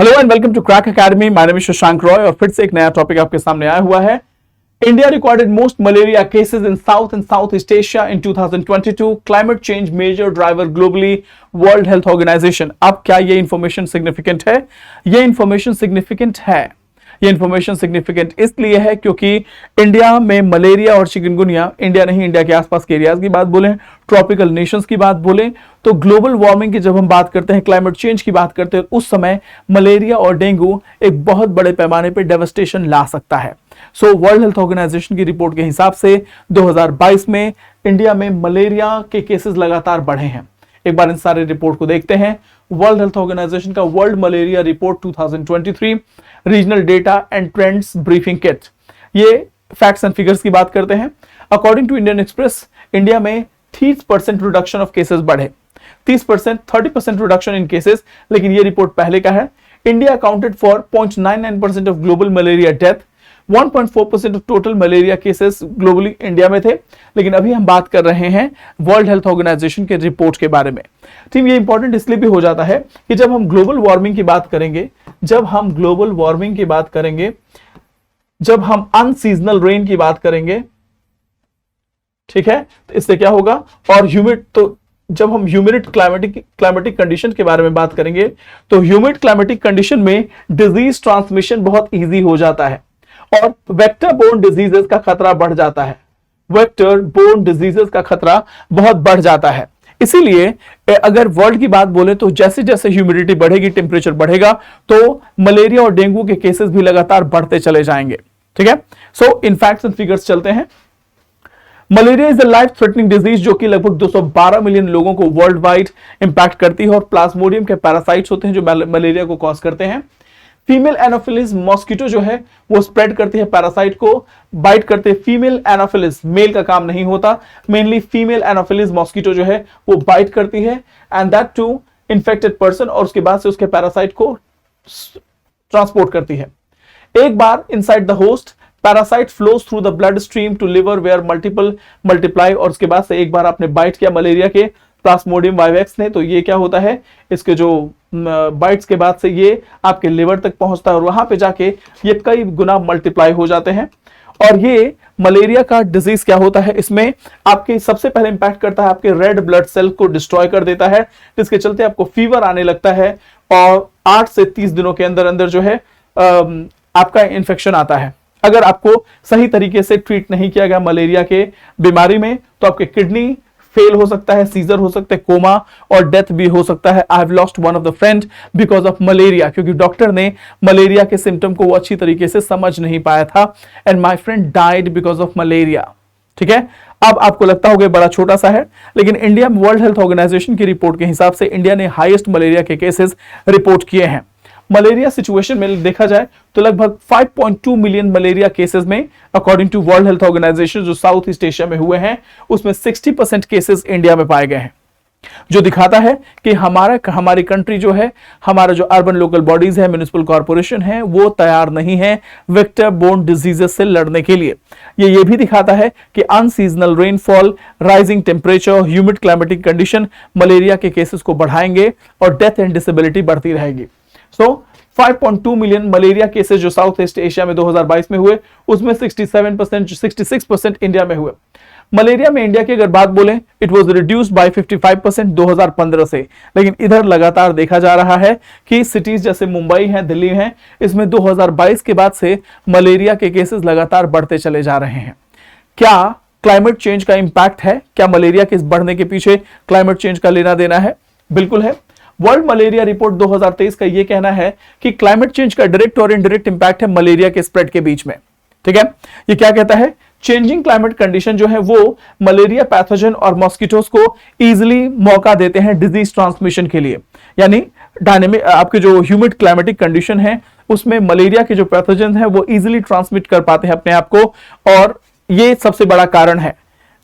Hello and welcome to crack academy. My name is Shashank Roy और फिर से एक नया टॉपिक आपके सामने आया हुआ है। India recorded most malaria cases in south and south east Asia in 2022। Climate change major driver globally, world health organization. अब क्या ये इंफॉर्मेशन सिग्निफिकेंट है? ये इंफॉर्मेशन सिग्निफिकेंट है। ये इंफॉर्मेशन सिग्निफिकेंट इसलिए है क्योंकि इंडिया में मलेरिया और चिकनगुनिया, इंडिया नहीं इंडिया के आसपास के एरियाज की बात बोलें, ट्रॉपिकल नेशंस की बात बोलें, तो ग्लोबल वार्मिंग की जब हम बात करते हैं, क्लाइमेट चेंज की बात करते हैं, उस समय मलेरिया और डेंगू एक बहुत बड़े पैमाने पर डेवस्टेशन ला सकता है। सो वर्ल्ड हेल्थ ऑर्गेनाइजेशन की रिपोर्ट के हिसाब से 2022 में इंडिया में मलेरिया के केसेस लगातार बढ़े हैं। एक बार इन सारे रिपोर्ट को देखते हैं। वर्ल्ड हेल्थ ऑर्गेनाइजेशन का world malaria report 2023, regional data and trends briefing kit. ये फैक्ट्स एंड फिगर्स की बात करते हैं। According to Indian Express, India में 30% रिडक्शन ऑफ केसेस बढ़े, 30% रिडक्शन इन केसेस। लेकिन ये रिपोर्ट पहले का है। India accounted for 0.99% of global malaria death, 1.4% of total malaria cases globally India में थे। लेकिन अभी हम बात कर रहे हैं वर्ल्ड हेल्थ ऑर्गेनाइजेशन के रिपोर्ट के बारे में। टीम, ये इंपॉर्टेंट इसलिए भी हो जाता है कि जब हम ग्लोबल वार्मिंग की बात करेंगे, जब हम ग्लोबल वार्मिंग की बात करेंगे, जब हम अनसीजनल रेन की बात करेंगे, ठीक है, तो इससे क्या होगा? और ह्यूमिड, तो जब हम ह्यूमिड क्लाइमेटिक कंडीशन के बारे में बात करेंगे, तो ह्यूमिड क्लाइमेटिक कंडीशन में डिजीज ट्रांसमिशन बहुत इजी हो जाता है और वेक्टर बोर्न डिजीजेस का खतरा बढ़ जाता है। वेक्टर बोर्न डिजीजेस का खतरा बहुत बढ़ जाता है। इसीलिए अगर वर्ल्ड की बात बोले तो जैसे जैसे ह्यूमिडिटी बढ़ेगी, टेम्परेचर बढ़ेगा, तो मलेरिया और डेंगू के केसेस भी लगातार बढ़ते चले जाएंगे। ठीक है, सो इन फैक्ट्स एंड फिगर्स चलते हैं। Malaria is a life threatening disease जो कि लगभग 212 मिलियन लोगों को वर्ल्ड वाइड इंपैक्ट करती है और प्लाज्मोडियम के पैरासाइट्स होते हैं जो मलेरिया को कॉज करते हैं। फीमेल एनोफिलिस मॉस्किटो जो है वो स्प्रेड करती है पैरासाइट को, बाइट करते हैं। फीमेल एनोफिलिस, मेल का काम नहीं होता, मेनली फीमेल एनोफिलिस मॉस्किटो जो है वो बाइट करती है and that to infected person, और उसके बाद से उसके पैरासाइट को ट्रांसपोर्ट करती है। एक बार inside the host, parasite flows through the blood stream to liver where multiply, और उसके बाद से एक बार आपने बाइट किया मलेरिया के प्लाज्मोडियम वाइवेक्स ने, तो ये क्या होता है, इसके जो बाइट्स के बाद से ये आपके लिवर तक पहुंचता है और वहां पे जाके ये कई गुना मल्टीप्लाई हो जाते हैं। और ये मलेरिया का डिजीज क्या होता है, इसमें आपके सबसे पहले इंपैक्ट करता है आपके रेड ब्लड सेल को डिस्ट्रॉय कर देता है, जिसके चलते आपको फीवर आने लगता है और 8 से 30 दिनों के अंदर अंदर जो है आपका इन्फेक्शन आता है। अगर आपको सही तरीके से ट्रीट नहीं किया गया मलेरिया के बीमारी में, तो आपके किडनी फेल हो सकता है, सीजर हो सकते हैं, कोमा और डेथ भी हो सकता है। I have lost one of the friend because of malaria, क्योंकि डॉक्टर ने मलेरिया के सिम्टम को वो अच्छी तरीके से समझ नहीं पाया था and my friend died because of malaria. ठीक है, अब आपको लगता होगा बड़ा छोटा सा है, लेकिन इंडिया में वर्ल्ड हेल्थ ऑर्गेनाइजेशन की रिपोर्ट के हिसाब से इंडिया ने हाईएस्ट मलेरिया के केसेस रिपोर्ट किए हैं। मलेरिया सिचुएशन में देखा जाए तो लगभग 5.2 मिलियन मलेरिया केसेस में, according to world health organization, जो साउथ ईस्ट एशिया में हुए हैं, उसमें 60% केसेस इंडिया में पाए गए हैं, जो दिखाता है कि हमारी कंट्री जो है, हमारा जो अर्बन लोकल बॉडीज है, म्युनिसिपल कॉर्पोरेशन है, वो तैयार नहीं है वेक्टर बोर्न डिजीजेस से लड़ने के लिए। ये भी दिखाता है कि unseasonal rainfall, rising temperature, humid climatic condition malaria के केसेस को बढ़ाएंगे और डेथ एंड डिसेबिलिटी बढ़ती रहेगी। सो 5.2 मिलियन मलेरिया केसेस जो साउथ ईस्ट एशिया में 2022 में हुए, उसमें 66% इंडिया में हुए। मलेरिया में इंडिया की अगर बात बोलें, इट वाज रिड्यूस्ड बाय 55% 2015 से, लेकिन इधर लगातार देखा जा रहा है कि सिटीज जैसे मुंबई है, दिल्ली है, इसमें 2022 के बाद से मलेरिया के केसेस लगातार बढ़ते चले जा रहे हैं। क्या क्लाइमेट चेंज का इंपैक्ट है? क्या मलेरिया के बढ़ने के पीछे क्लाइमेट चेंज का लेना देना है? बिल्कुल है। वर्ल्ड मलेरिया रिपोर्ट 2023 का यह कहना है कि क्लाइमेट चेंज का डायरेक्ट और इनडायरेक्ट इंपैक्ट है मलेरिया के स्प्रेड के बीच में। ठीक है, ये क्या कहता है? चेंजिंग क्लाइमेट कंडीशन जो है वो मलेरिया पैथोजन और मॉस्किटोस को इजीली मौका देते हैं डिजीज ट्रांसमिशन के लिए। यानी डायनेमिक, आपके जो ह्यूमिड क्लाइमेटिक कंडीशन है उसमें मलेरिया के जो पैथोजन है वो इजीली ट्रांसमिट कर पाते हैं अपने आप को, और ये सबसे बड़ा कारण है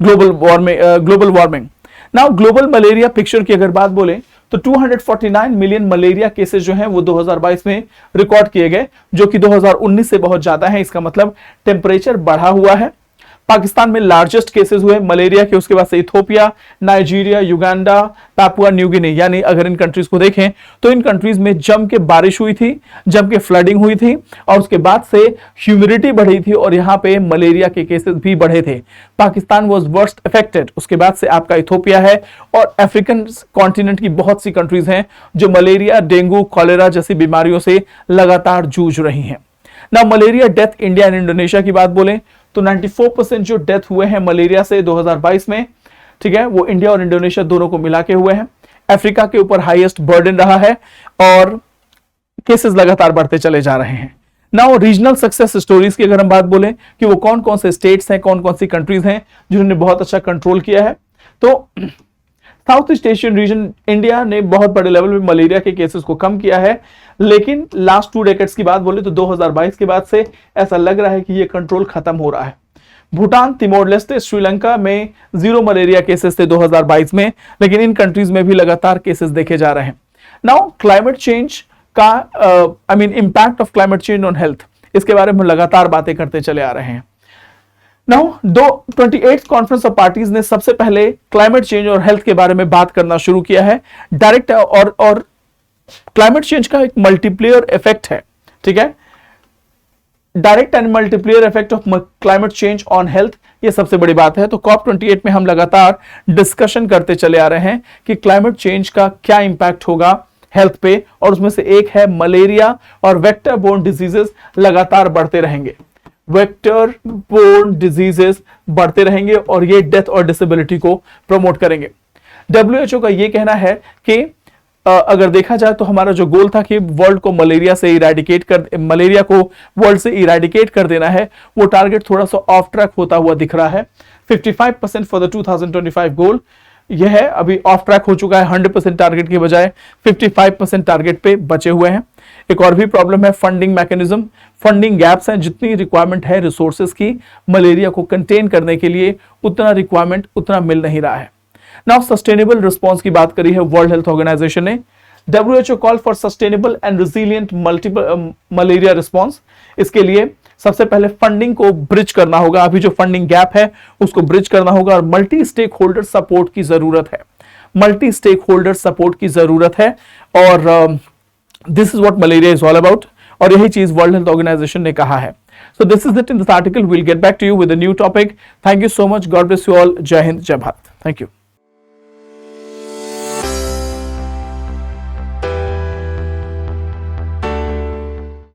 global warming. Now global malaria picture की अगर बात बोले तो 249 मिलियन मलेरिया केसेस जो हैं वो 2022 में रिकॉर्ड किए गए, जो कि 2019 से बहुत ज्यादा है। इसका मतलब टेम्परेचर बढ़ा हुआ है, पाकिस्तान में लार्जेस्ट केसेस हुए मलेरिया के, उसके बाद से Ethiopia, Nigeria, Uganda, Papua New Guinea. यानी अगर इन कंट्रीज को देखें तो इन कंट्रीज में जम के बारिश हुई थी, जम के फ्लडिंग हुई थी और उसके बाद से ह्यूमिडिटी बढ़ी थी और यहां पे मलेरिया के केसेस भी बढ़े थे। Pakistan was worst affected. उसके बाद से आपका इथोपिया है और अफ्रीकन कॉन्टिनेंट की बहुत सी कंट्रीज हैं जो मलेरिया, डेंगू, कॉलेरा जैसी बीमारियों से लगातार जूझ रही हैं। ना malaria death India and Indonesia की बात बोलें तो 94% जो डेथ हुए हैं मलेरिया से 2022 में, ठीक है, वो इंडिया और इंडोनेशिया दोनों को मिला के हुए हैं। अफ्रीका के ऊपर हाईएस्ट बर्डन रहा है और केसेस लगातार बढ़ते चले जा रहे हैं। नाउ रीजनल सक्सेस स्टोरीज की अगर हम बात बोलें कि वो कौन कौन से स्टेट्स हैं, कौन कौन सी कंट्रीज हैं जिन्होंने बहुत अच्छा कंट्रोल किया है, तो south east Asian region, India ने बहुत बड़े लेवल में मलेरिया के केसेस को कम किया है, लेकिन लास्ट 2 डेकेड्स की बात बोले तो 2022 के बाद से ऐसा लग रहा है कि ये कंट्रोल खत्म हो रहा है। भूटान, तिमोर लेस्टे, श्रीलंका में 0 मलेरिया केसेस थे 2022 में, लेकिन इन कंट्रीज में भी लगातार केसेस देखे जा रहे हैं। नाउ क्लाइमेट चेंज का impact of climate change on health, इसके बारे में लगातार बातें करते चले आ रहे हैं। Now 28th conference of parties ने सबसे पहले क्लाइमेट चेंज और हेल्थ के बारे में बात करना शुरू किया है। डायरेक्ट और क्लाइमेट चेंज का एक मल्टीप्लेयर इफेक्ट है, ठीक है, direct and multiplayer effect of climate change on health, ये सबसे बड़ी बात है। तो COP28 में हम लगातार डिस्कशन करते चले आ रहे हैं कि क्लाइमेट चेंज का क्या इंपैक्ट होगा हेल्थ पे, और उसमें से एक है मलेरिया और वेक्टर बोर्न डिजीजेस लगातार बढ़ते रहेंगे। वेक्टर बोर्न डिजीजेस बढ़ते रहेंगे और ये डेथ और डिसेबिलिटी को प्रमोट करेंगे। WHO का ये कहना है कि अगर देखा जाए तो हमारा जो गोल था कि वर्ल्ड को मलेरिया को वर्ल्ड से इरेडिकेट कर देना है, वो टारगेट थोड़ा सा ऑफ ट्रैक होता हुआ दिख रहा है। 55% फॉर द 2025 गोल यह है, अभी ऑफ ट्रैक हो चुका है। 100% टारगेट की बजाय 55% टारगेट पे बचे हुए हैं। एक और भी प्रॉब्लम है फंडिंग मैकेनिज्म, फंडिंग गैप्स हैं। जितनी रिक्वायरमेंट है रिसोर्सेज की मलेरिया को कंटेन करने के लिए, उतना रिक्वायरमेंट उतना मिल नहीं रहा है। नाउ सस्टेनेबल रिस्पॉन्स की बात करी है वर्ल्ड हेल्थ ऑर्गेनाइजेशन ने। WHO call for sustainable and resilient malaria response. इसके लिए सबसे पहले फंडिंग को ब्रिज करना होगा, अभी जो फंडिंग गैप है उसको ब्रिज करना होगा और मल्टी स्टेक होल्डर सपोर्ट की जरूरत है। मल्टी स्टेक होल्डर सपोर्ट की जरूरत है और this is what malaria is all about, और यही चीज वर्ल्ड हेल्थ ऑर्गेनाइजेशन ने कहा है। So this is it in this article. We'll get back to you with a new topic. Thank you so much. God bless you all. Jai Hind, Jai Bharat. Thank you.